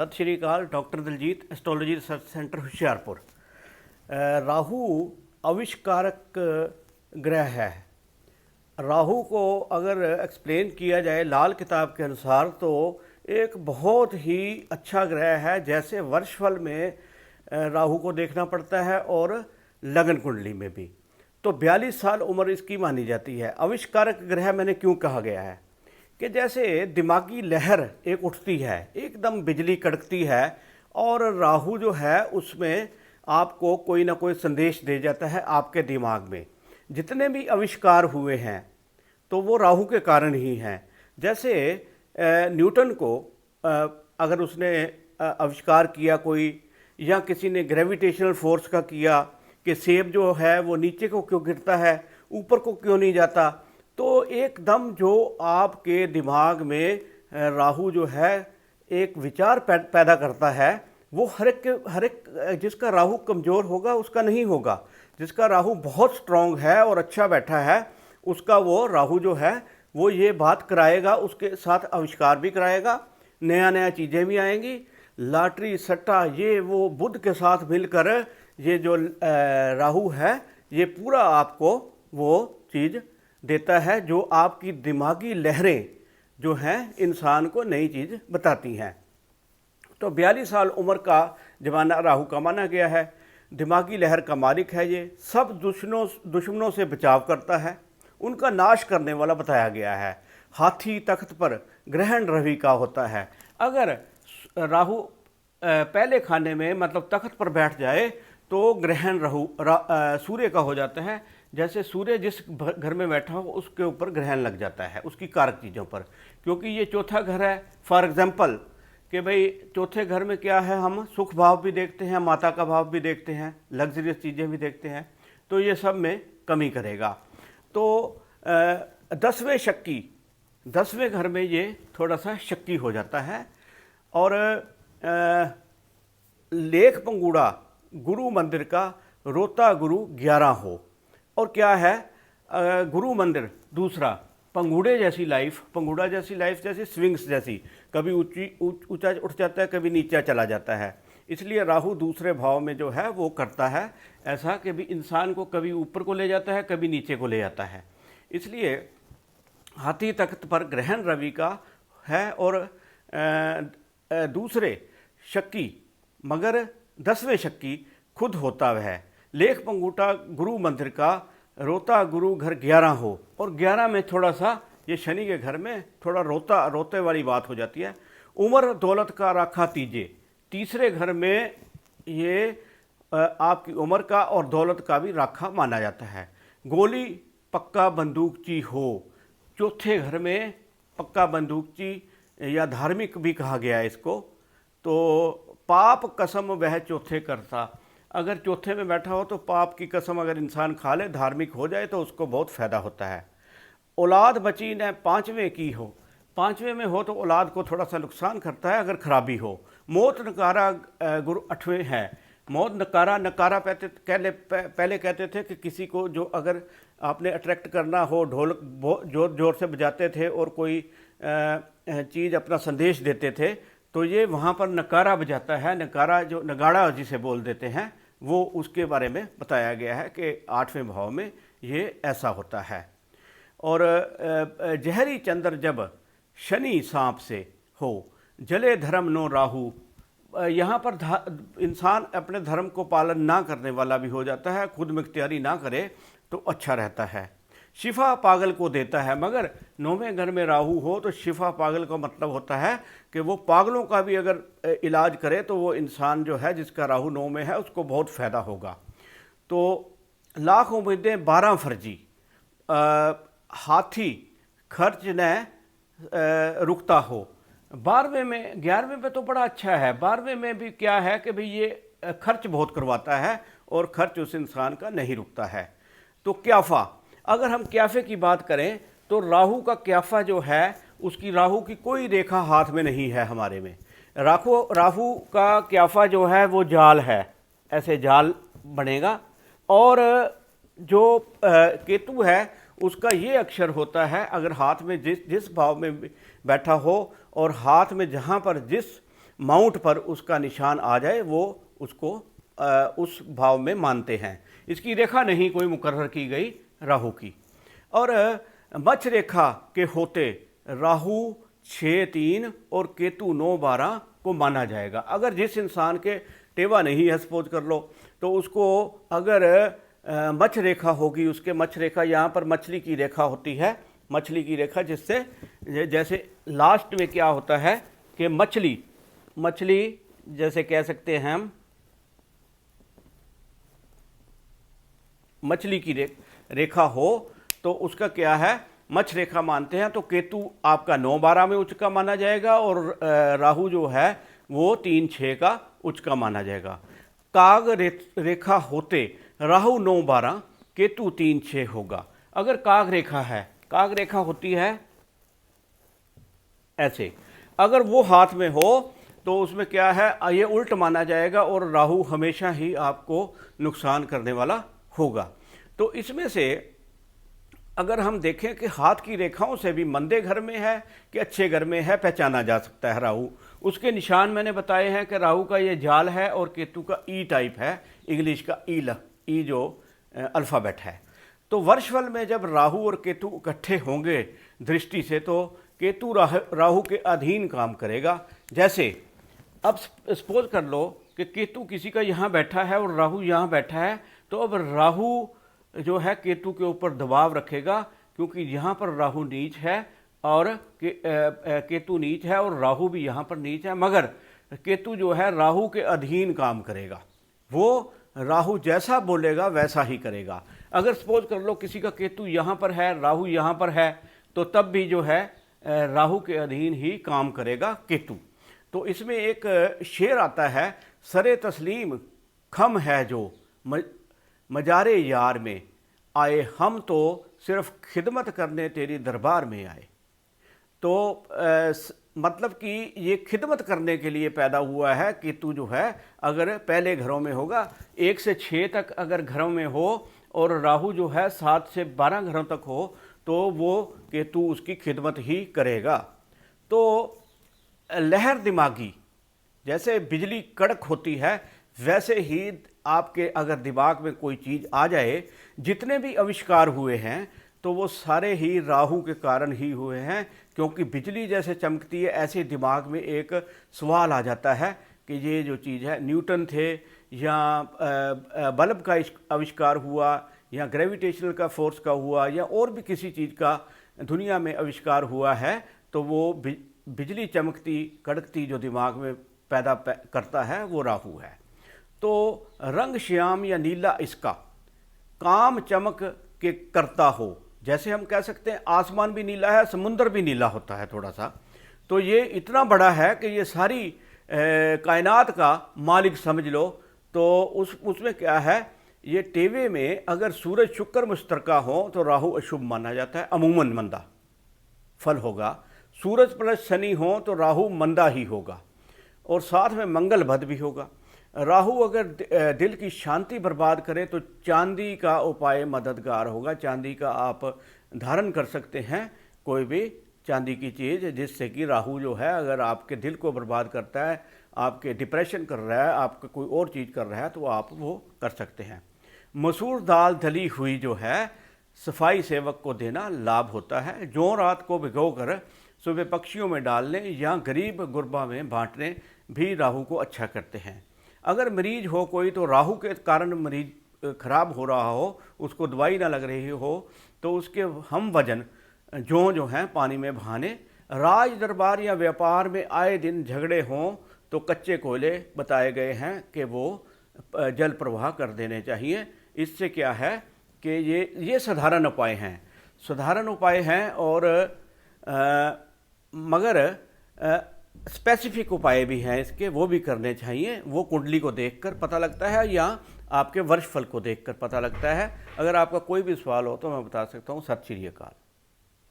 सत श्री अकाल। Doctor Diljit, astrology research centre Hoshiarpur. Rahu आविष्कारक ग्रह है। राहु को अगर एक्सप्लेन किया जाए लाल किताब के अनुसार तो एक बहुत ही अच्छा ग्रह है। जैसे वर्षफल में राहु को देखना पड़ता है और लगन कुंडली में भी। तो 42 साल उम्र इसकी मानी जाती है। आविष्कारक ग्रह मैंने क्यों कहा गया है कि जैसे दिमागी लहर एक उठती है, एकदम बिजली कड़कती है, और राहु जो है उसमें आपको कोई ना कोई संदेश दे जाता है आपके दिमाग में। जितने भी आविष्कार हुए हैं तो वो राहु के कारण ही हैं। जैसे न्यूटन को अगर उसने आविष्कार किया कोई, या किसी ने ग्रेविटेशनल फोर्स का किया कि सेब जो है वो नीचे को क्यों गिरता है, ऊपर को क्यों नहीं जाता, तो एकदम जो आपके दिमाग में राहु जो है एक विचार पैदा करता है, वो हर एक जिसका राहु कमज़ोर होगा उसका नहीं होगा। जिसका राहु बहुत स्ट्रांग है और अच्छा बैठा है उसका वो राहु जो है वो ये बात कराएगा, उसके साथ आविष्कार भी कराएगा, नया नया चीज़ें भी आएंगी। लॉटरी सट्टा ये वो बुध के साथ मिलकर ये जो राहु है ये पूरा आपको वो चीज़ देता है जो आपकी दिमागी लहरें जो हैं इंसान को नई चीज़ बताती हैं। तो 42 साल उम्र का जमाना राहु का माना गया है। दिमागी लहर का मालिक है। ये सब दुश्मनों से बचाव करता है, उनका नाश करने वाला बताया गया है। हाथी तख्त पर ग्रहण रवि का होता है। अगर राहु पहले खाने में मतलब तख्त पर बैठ जाए तो ग्रहण सूर्य का हो जाता है। जैसे सूर्य जिस घर में बैठा हो उसके ऊपर ग्रहण लग जाता है उसकी कारक चीज़ों पर, क्योंकि ये चौथा घर है। फॉर एग्जांपल कि भाई चौथे घर में क्या है, हम सुख भाव भी देखते हैं, माता का भाव भी देखते हैं, लग्जरियस चीज़ें भी देखते हैं, तो ये सब में कमी करेगा। तो 10वें शक्की, 10वें घर में ये थोड़ा सा शक्की हो जाता है। और लेख पंगुड़ा गुरु मंदिर का रोता गुरु 11 हो। और क्या है गुरु मंदिर दूसरा, पंगुड़े जैसी लाइफ, पंगुड़ा जैसी लाइफ जैसी स्विंग्स जैसी, कभी ऊंचा उठ जाता है कभी नीचा चला जाता है। इसलिए राहु दूसरे भाव में जो है वो करता है ऐसा कि भी इंसान को कभी ऊपर को ले जाता है कभी नीचे को ले जाता है। इसलिए हाथी तख्त पर ग्रहण रवि का है। और दूसरे शक्की मगर 10वें शक्की खुद होता है। लेख पंगूटा गुरु मंदिर का रोता गुरु घर 11 हो। और 11 में थोड़ा सा ये शनि के घर में थोड़ा रोते वाली बात हो जाती है। उम्र दौलत का राखा तीजे, तीसरे घर में ये आपकी उम्र का और दौलत का भी राखा माना जाता है। गोली पक्का बंदूकची हो, चौथे घर में पक्का बंदूकची या धार्मिक भी कहा गया है इसको। तो पाप कसम वह चौथे करता, अगर चौथे में बैठा हो तो पाप की कसम अगर इंसान खा ले, धार्मिक हो जाए तो उसको बहुत फ़ायदा होता है। औलाद बची न 5वें की हो, 5वें में हो तो औलाद को थोड़ा सा नुकसान करता है अगर खराबी हो। मौत नकारा गुरु 8वें है। मौत नकारा पहले कहते थे कि किसी को जो अगर आपने अट्रैक्ट करना हो, ढोलक जोर जोर से बजाते थे और कोई चीज़ अपना संदेश देते थे तो ये वहाँ पर नकारा बजाता है। नकारा जो नगाड़ा जिसे बोल देते हैं वो उसके बारे में बताया गया है कि 8वें भाव में ये ऐसा होता है। और जहरी चंद्र जब शनि सांप से हो, जले धर्म नो राहु, यहाँ पर इंसान अपने धर्म को पालन ना करने वाला भी हो जाता है, खुद मुख्तियारी ना करे तो अच्छा रहता है। शिफा पागल को देता है, मगर 9वें घर में राहु हो तो शिफा पागल का मतलब होता है कि वो पागलों का भी अगर इलाज करे तो वो इंसान जो है जिसका राहु 9 में है उसको बहुत फ़ायदा होगा। तो लाख उम्मीदें 12 फर्जी, हाथी खर्च न रुकता हो। 12वें में 11वें में तो बड़ा अच्छा है, 12वें में भी क्या है कि भाई ये खर्च बहुत करवाता है और खर्च उस इंसान का नहीं रुकता है। तो क्याफा, अगर हम क्याफे की बात करें तो राहु का क्याफा जो है उसकी राहु की कोई रेखा हाथ में नहीं है हमारे में। राहु का क्याफा जो है वो जाल है, ऐसे जाल बनेगा। और जो केतु है उसका ये अक्षर होता है, अगर हाथ में जिस भाव में बैठा हो और हाथ में जहाँ पर जिस माउंट पर उसका निशान आ जाए वो उसको उस भाव में मानते हैं। इसकी रेखा नहीं कोई मुकर्रर की गई राहु की। और मध्य रेखा के होते राहु 6-3 और केतु 9-12 को माना जाएगा। अगर जिस इंसान के टेवा नहीं है सपोज कर लो, तो उसको अगर मध्य रेखा होगी, उसके मध्य रेखा यहाँ पर मछली की रेखा होती है, मछली की रेखा, जिससे जैसे लास्ट में क्या होता है कि मछली जैसे कह सकते हैं हम मछली की रेखा हो तो उसका क्या है मध्य रेखा मानते हैं। तो केतु आपका 9-12 में उच्च का माना जाएगा और राहु जो है वो 3-6 का उच्च का माना जाएगा। काग रेखा होते राहु 9-12 केतु 3-6 होगा। अगर काग रेखा है, काग रेखा होती है ऐसे, अगर वो हाथ में हो तो उसमें क्या है ये उल्ट माना जाएगा और राहु हमेशा ही आपको नुकसान करने वाला होगा। तो इसमें से अगर हम देखें कि हाथ की रेखाओं से भी मंदे घर में है कि अच्छे घर में है पहचाना जा सकता है राहु। उसके निशान मैंने बताए हैं कि राहु का ये जाल है और केतु का ई टाइप है, इंग्लिश का ई जो अल्फ़ाबेट है। तो वर्षफल में जब राहु और केतु इकट्ठे होंगे दृष्टि से तो केतु राहु के अधीन काम करेगा। जैसे अब सपोज कर लो कि केतु किसी का यहाँ बैठा है और राहु यहाँ बैठा है, तो अब राहु जो है केतु के ऊपर दबाव रखेगा, क्योंकि यहाँ पर राहु नीच है और केतु नीच है और राहु भी यहाँ पर नीच है, मगर केतु जो है राहु के अधीन काम करेगा। वो राहु जैसा बोलेगा वैसा ही करेगा। अगर सपोज कर लो किसी का केतु यहाँ पर है, राहु यहाँ पर है, तो तब भी जो है राहु के अधीन ही काम करेगा केतु। तो इसमें एक शेर आता है, सरे तस्लीम खम है जो मजारे यार में आए, हम तो सिर्फ खिदमत करने तेरी दरबार में आए। तो मतलब कि ये खिदमत करने के लिए पैदा हुआ है। केतु जो है अगर पहले घरों में होगा 1 से 6 तक अगर घरों में हो और राहु जो है 7 से 12 घरों तक हो तो वो केतु उसकी खिदमत ही करेगा। तो लहर दिमागी जैसे बिजली कड़क होती है, वैसे ही आपके अगर दिमाग में कोई चीज़ आ जाए, जितने भी आविष्कार हुए हैं तो वो सारे ही राहु के कारण ही हुए हैं। क्योंकि बिजली जैसे चमकती है ऐसे दिमाग में एक सवाल आ जाता है कि ये जो चीज़ है, न्यूटन थे या बल्ब का आविष्कार हुआ या ग्रेविटेशनल का फोर्स का हुआ या और भी किसी चीज़ का दुनिया में आविष्कार हुआ है, तो वो बिजली चमकती कड़कती जो दिमाग में पैदा करता है वो राहु है। तो रंग श्याम या नीला इसका काम चमक के करता हो, जैसे हम कह सकते हैं आसमान भी नीला है, समुंदर भी नीला होता है थोड़ा सा। तो ये इतना बड़ा है कि ये सारी कायनात का मालिक समझ लो। तो उसमें क्या है, ये टेवे में अगर सूरज शुक्र मुश्तरका हो तो राहु अशुभ माना जाता है, अमूमन मंदा फल होगा। सूरज प्लस शनि हो तो राहु मंदा ही होगा और साथ में मंगल भद भी होगा। राहु अगर दिल की शांति बर्बाद करे तो चांदी का उपाय मददगार होगा। चांदी का आप धारण कर सकते हैं, कोई भी चांदी की चीज़, जिससे कि राहु जो है अगर आपके दिल को बर्बाद करता है, आपके डिप्रेशन कर रहा है, आपका कोई और चीज़ कर रहा है, तो आप वो कर सकते हैं। मसूर दाल दली हुई जो है सफाई सेवक को देना लाभ होता है। जौ रात को भिगो कर सुबह पक्षियों में डालने या गरीब गुरबा में बांटने भी राहु को अच्छा करते हैं। अगर मरीज हो कोई तो राहु के कारण मरीज खराब हो रहा हो, उसको दवाई ना लग रही हो, तो उसके हम वजन जो हैं पानी में बहाने। राज दरबार या व्यापार में आए दिन झगड़े हों तो कच्चे कोयले बताए गए हैं कि वो जल प्रवाह कर देने चाहिए। इससे क्या है कि ये साधारण उपाय हैं, साधारण उपाय हैं और मगर स्पेसिफिक उपाय भी हैं इसके, वो भी करने चाहिए। वो कुंडली को देखकर पता लगता है या आपके वर्षफल को देखकर पता लगता है। अगर आपका कोई भी सवाल हो तो मैं बता सकता हूँ। सत श्री अकाल।